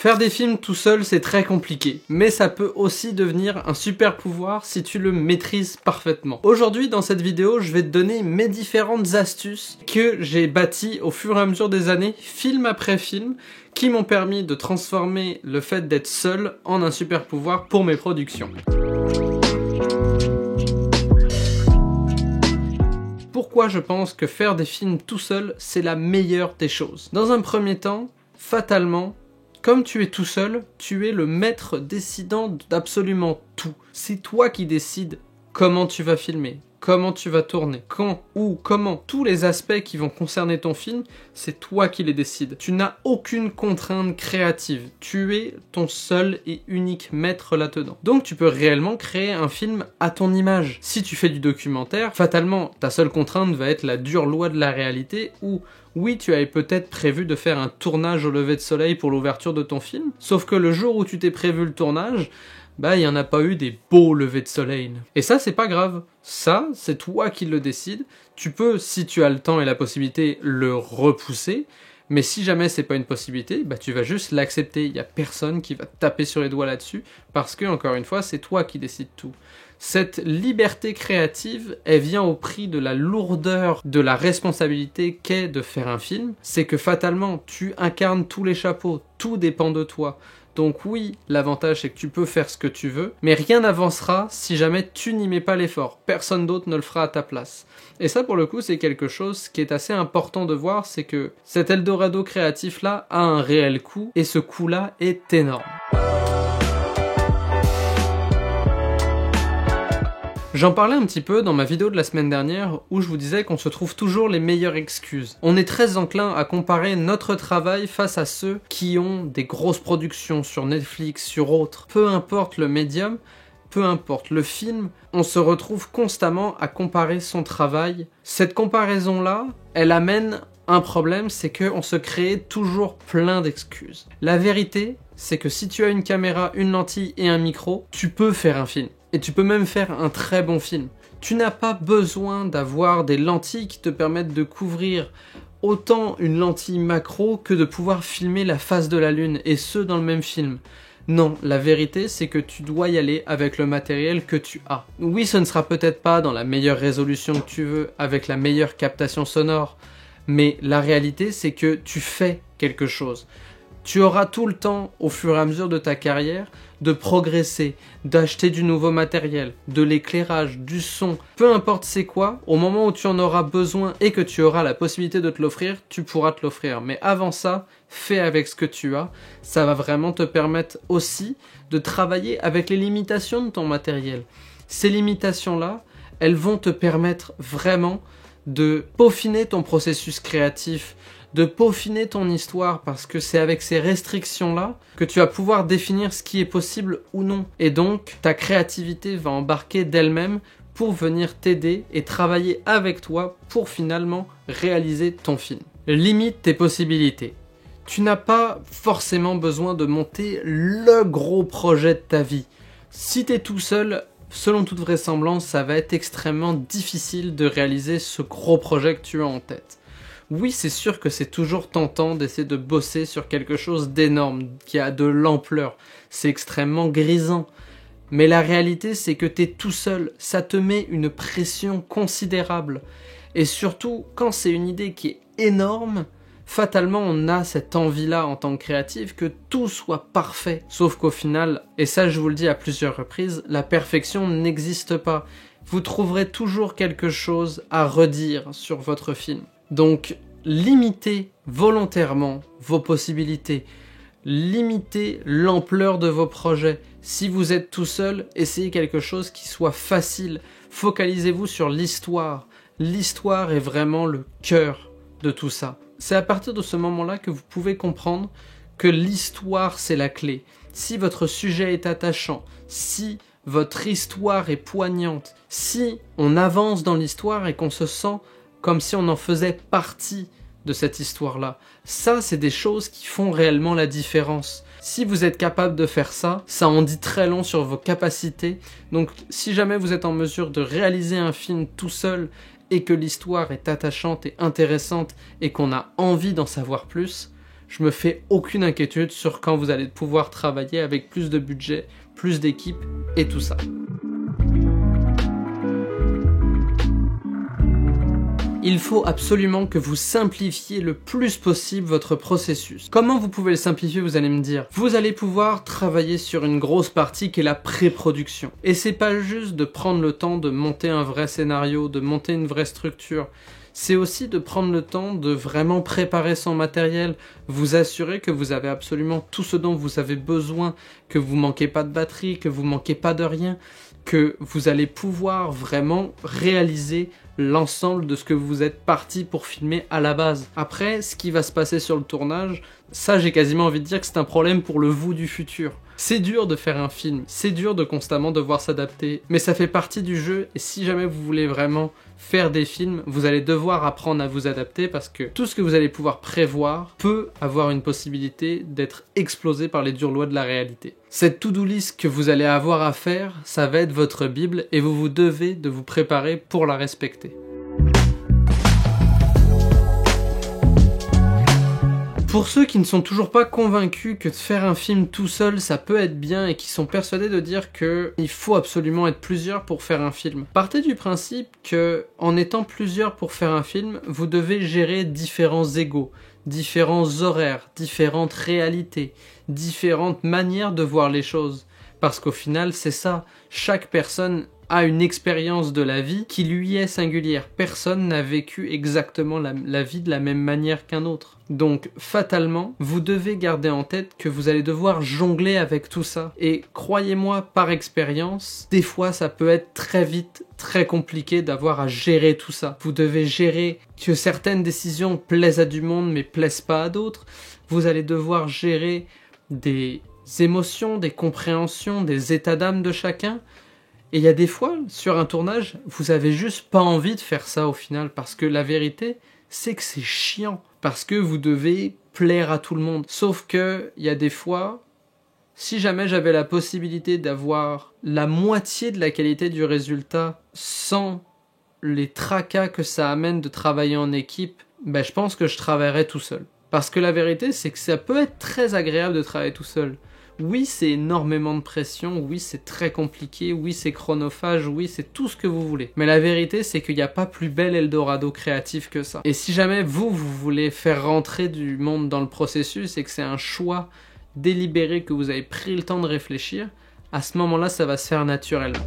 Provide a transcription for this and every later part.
Faire des films tout seul, c'est très compliqué, mais ça peut aussi devenir un super pouvoir si tu le maîtrises parfaitement. Aujourd'hui, dans cette vidéo, je vais te donner mes différentes astuces que j'ai bâties au fur et à mesure des années, film après film, qui m'ont permis de transformer le fait d'être seul en un super pouvoir pour mes productions. Pourquoi je pense que faire des films tout seul, c'est la meilleure des choses? Dans un premier temps, fatalement, comme tu es tout seul, tu es le maître décidant d'absolument tout. C'est toi qui décides comment tu vas filmer, comment tu vas tourner, quand, où, comment. Tous les aspects qui vont concerner ton film, c'est toi qui les décides. Tu n'as aucune contrainte créative. Tu es ton seul et unique maître là-dedans. Donc tu peux réellement créer un film à ton image. Si tu fais du documentaire, fatalement, ta seule contrainte va être la dure loi de la réalité où oui, tu avais peut-être prévu de faire un tournage au lever de soleil pour l'ouverture de ton film, sauf que le jour où tu t'es prévu le tournage, il n'y en a pas eu des beaux levers de soleil. Et ça, c'est pas grave. Ça, c'est toi qui le décides. Tu peux, si tu as le temps et la possibilité, le repousser. Mais si jamais c'est pas une possibilité, tu vas juste l'accepter. Il n'y a personne qui va te taper sur les doigts là-dessus parce que, encore une fois, c'est toi qui décides tout. Cette liberté créative, elle vient au prix de la lourdeur, de la responsabilité qu'est de faire un film. C'est que fatalement, tu incarnes tous les chapeaux, tout dépend de toi. Donc oui, l'avantage c'est que tu peux faire ce que tu veux, mais rien n'avancera si jamais tu n'y mets pas l'effort. Personne d'autre ne le fera à ta place. Et ça pour le coup c'est quelque chose qui est assez important de voir, c'est que cet Eldorado créatif là a un réel coût, et ce coût là est énorme. J'en parlais un petit peu dans ma vidéo de la semaine dernière où je vous disais qu'on se trouve toujours les meilleures excuses. On est très enclin à comparer notre travail face à ceux qui ont des grosses productions sur Netflix, sur autres. Peu importe le médium, peu importe le film, on se retrouve constamment à comparer son travail. Cette comparaison-là, elle amène un problème, c'est qu'on se crée toujours plein d'excuses. La vérité, c'est que si tu as une caméra, une lentille et un micro, tu peux faire un film. Et tu peux même faire un très bon film. Tu n'as pas besoin d'avoir des lentilles qui te permettent de couvrir autant une lentille macro que de pouvoir filmer la face de la lune, et ce dans le même film. Non, la vérité c'est que tu dois y aller avec le matériel que tu as. Oui, ce ne sera peut-être pas dans la meilleure résolution que tu veux, avec la meilleure captation sonore, mais la réalité c'est que tu fais quelque chose. Tu auras tout le temps, au fur et à mesure de ta carrière, de progresser, d'acheter du nouveau matériel, de l'éclairage, du son, peu importe c'est quoi, au moment où tu en auras besoin et que tu auras la possibilité de te l'offrir, tu pourras te l'offrir. Mais avant ça, fais avec ce que tu as, ça va vraiment te permettre aussi de travailler avec les limitations de ton matériel. Ces limitations-là, elles vont te permettre vraiment de peaufiner ton processus créatif, de peaufiner ton histoire, parce que c'est avec ces restrictions-là que tu vas pouvoir définir ce qui est possible ou non. Et donc, ta créativité va embarquer d'elle-même pour venir t'aider et travailler avec toi pour finalement réaliser ton film. Limite tes possibilités. Tu n'as pas forcément besoin de monter le gros projet de ta vie. Si tu es tout seul, selon toute vraisemblance, ça va être extrêmement difficile de réaliser ce gros projet que tu as en tête. Oui, c'est sûr que c'est toujours tentant d'essayer de bosser sur quelque chose d'énorme, qui a de l'ampleur. C'est extrêmement grisant. Mais la réalité, c'est que t'es tout seul. Ça te met une pression considérable. Et surtout, quand c'est une idée qui est énorme, fatalement, on a cette envie-là en tant que créatif que tout soit parfait. Sauf qu'au final, et ça je vous le dis à plusieurs reprises, la perfection n'existe pas. Vous trouverez toujours quelque chose à redire sur votre film. Donc, limitez volontairement vos possibilités. Limitez l'ampleur de vos projets. Si vous êtes tout seul, essayez quelque chose qui soit facile. Focalisez-vous sur l'histoire. L'histoire est vraiment le cœur de tout ça. C'est à partir de ce moment-là que vous pouvez comprendre que l'histoire, c'est la clé. Si votre sujet est attachant, si votre histoire est poignante, si on avance dans l'histoire et qu'on se sent comme si on en faisait partie de cette histoire-là. Ça, c'est des choses qui font réellement la différence. Si vous êtes capable de faire ça, ça en dit très long sur vos capacités. Donc, si jamais vous êtes en mesure de réaliser un film tout seul et que l'histoire est attachante et intéressante et qu'on a envie d'en savoir plus, je me fais aucune inquiétude sur quand vous allez pouvoir travailler avec plus de budget, plus d'équipe et tout ça. Il faut absolument que vous simplifiez le plus possible votre processus. Comment vous pouvez le simplifier, vous allez me dire? Vous allez pouvoir travailler sur une grosse partie qui est la pré-production. Et c'est pas juste de prendre le temps de monter un vrai scénario, de monter une vraie structure. C'est aussi de prendre le temps de vraiment préparer son matériel, vous assurer que vous avez absolument tout ce dont vous avez besoin, que vous manquez pas de batterie, que vous manquez pas de rien, que vous allez pouvoir vraiment réaliser l'ensemble de ce que vous êtes parti pour filmer à la base. Après, ce qui va se passer sur le tournage, ça j'ai quasiment envie de dire que c'est un problème pour le vous du futur. C'est dur de faire un film, c'est dur de constamment devoir s'adapter, mais ça fait partie du jeu et si jamais vous voulez vraiment faire des films, vous allez devoir apprendre à vous adapter parce que tout ce que vous allez pouvoir prévoir peut avoir une possibilité d'être explosé par les dures lois de la réalité. Cette to-do list que vous allez avoir à faire, ça va être votre Bible et vous devez de vous préparer pour la respecter. Pour ceux qui ne sont toujours pas convaincus que de faire un film tout seul ça peut être bien et qui sont persuadés de dire qu'il faut absolument être plusieurs pour faire un film, partez du principe que en étant plusieurs pour faire un film, vous devez gérer différents égos, différents horaires, différentes réalités, différentes manières de voir les choses. Parce qu'au final, c'est ça, chaque personne a une expérience de la vie qui lui est singulière. Personne n'a vécu exactement la vie de la même manière qu'un autre. Donc, fatalement, vous devez garder en tête que vous allez devoir jongler avec tout ça. Et croyez-moi, par expérience, des fois, ça peut être très vite, très compliqué d'avoir à gérer tout ça. Vous devez gérer que certaines décisions plaisent à du monde, mais plaisent pas à d'autres. Vous allez devoir gérer des émotions, des compréhensions, des états d'âme de chacun. Et il y a des fois, sur un tournage, vous avez juste pas envie de faire ça au final, parce que la vérité, c'est que c'est chiant, parce que vous devez plaire à tout le monde. Sauf que, il y a des fois, si jamais j'avais la possibilité d'avoir la moitié de la qualité du résultat sans les tracas que ça amène de travailler en équipe, ben je pense que je travaillerais tout seul. Parce que la vérité, c'est que ça peut être très agréable de travailler tout seul. Oui, c'est énormément de pression, oui, c'est très compliqué, oui, c'est chronophage, oui, c'est tout ce que vous voulez. Mais la vérité, c'est qu'il n'y a pas plus bel Eldorado créatif que ça. Et si jamais vous voulez faire rentrer du monde dans le processus et que c'est un choix délibéré, que vous avez pris le temps de réfléchir, à ce moment-là, ça va se faire naturellement.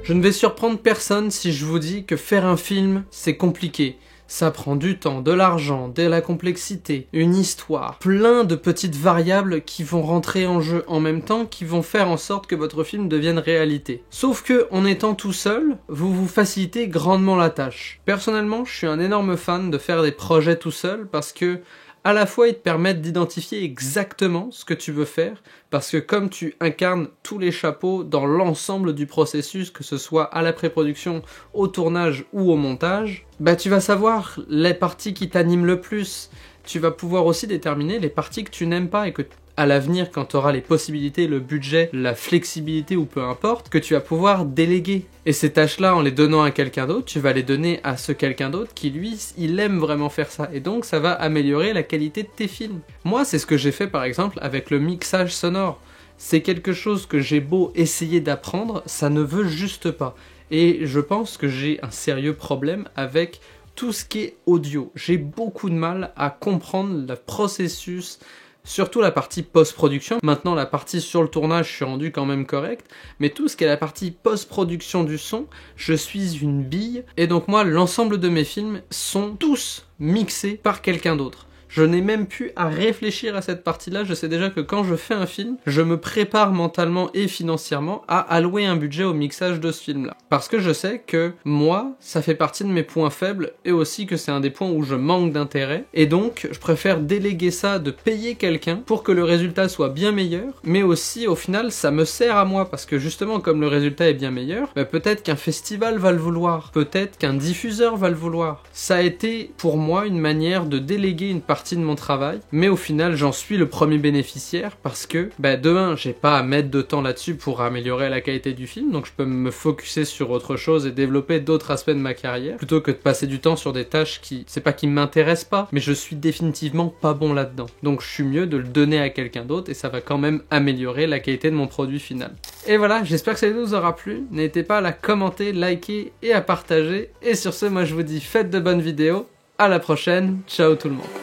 Je ne vais surprendre personne si je vous dis que faire un film, c'est compliqué. Ça prend du temps, de l'argent, de la complexité, une histoire, plein de petites variables qui vont rentrer en jeu en même temps, qui vont faire en sorte que votre film devienne réalité. Sauf que, en étant tout seul, vous vous facilitez grandement la tâche. Personnellement, je suis un énorme fan de faire des projets tout seul parce que, à la fois, ils te permettent d'identifier exactement ce que tu veux faire, parce que comme tu incarnes tous les chapeaux dans l'ensemble du processus, que ce soit à la pré-production, au tournage ou au montage, bah tu vas savoir les parties qui t'animent le plus. Tu vas pouvoir aussi déterminer les parties que tu n'aimes pas et que à l'avenir, quand tu auras les possibilités, le budget, la flexibilité ou peu importe, que tu vas pouvoir déléguer. Et ces tâches-là, en les donnant à quelqu'un d'autre, tu vas les donner à ce quelqu'un d'autre qui, lui, il aime vraiment faire ça. Et donc, ça va améliorer la qualité de tes films. Moi, c'est ce que j'ai fait, par exemple, avec le mixage sonore. C'est quelque chose que j'ai beau essayer d'apprendre, ça ne veut juste pas. Et je pense que j'ai un sérieux problème avec tout ce qui est audio. J'ai beaucoup de mal à comprendre le processus, surtout la partie post-production. Maintenant, la partie sur le tournage, je suis rendu quand même correct. Mais tout ce qui est la partie post-production du son, je suis une bille. Et donc moi, l'ensemble de mes films sont tous mixés par quelqu'un d'autre. Je n'ai même plus à réfléchir à cette partie-là. Je sais déjà que quand je fais un film, je me prépare mentalement et financièrement à allouer un budget au mixage de ce film-là. Parce que je sais que moi, ça fait partie de mes points faibles et aussi que c'est un des points où je manque d'intérêt. Et donc, je préfère déléguer ça, de payer quelqu'un pour que le résultat soit bien meilleur. Mais aussi, au final, ça me sert à moi parce que justement, comme le résultat est bien meilleur, bah, peut-être qu'un festival va le vouloir. Peut-être qu'un diffuseur va le vouloir. Ça a été, pour moi, une manière de déléguer une partie partie de mon travail, mais au final j'en suis le premier bénéficiaire parce que, de un, j'ai pas à mettre de temps là-dessus pour améliorer la qualité du film, donc je peux me focuser sur autre chose et développer d'autres aspects de ma carrière, plutôt que de passer du temps sur des tâches qui, c'est pas qui m'intéressent pas, mais je suis définitivement pas bon là-dedans. Donc je suis mieux de le donner à quelqu'un d'autre et ça va quand même améliorer la qualité de mon produit final. Et voilà, j'espère que cette vidéo vous aura plu, n'hésitez pas à la commenter, liker et à partager, et sur ce, moi je vous dis faites de bonnes vidéos, à la prochaine, ciao tout le monde.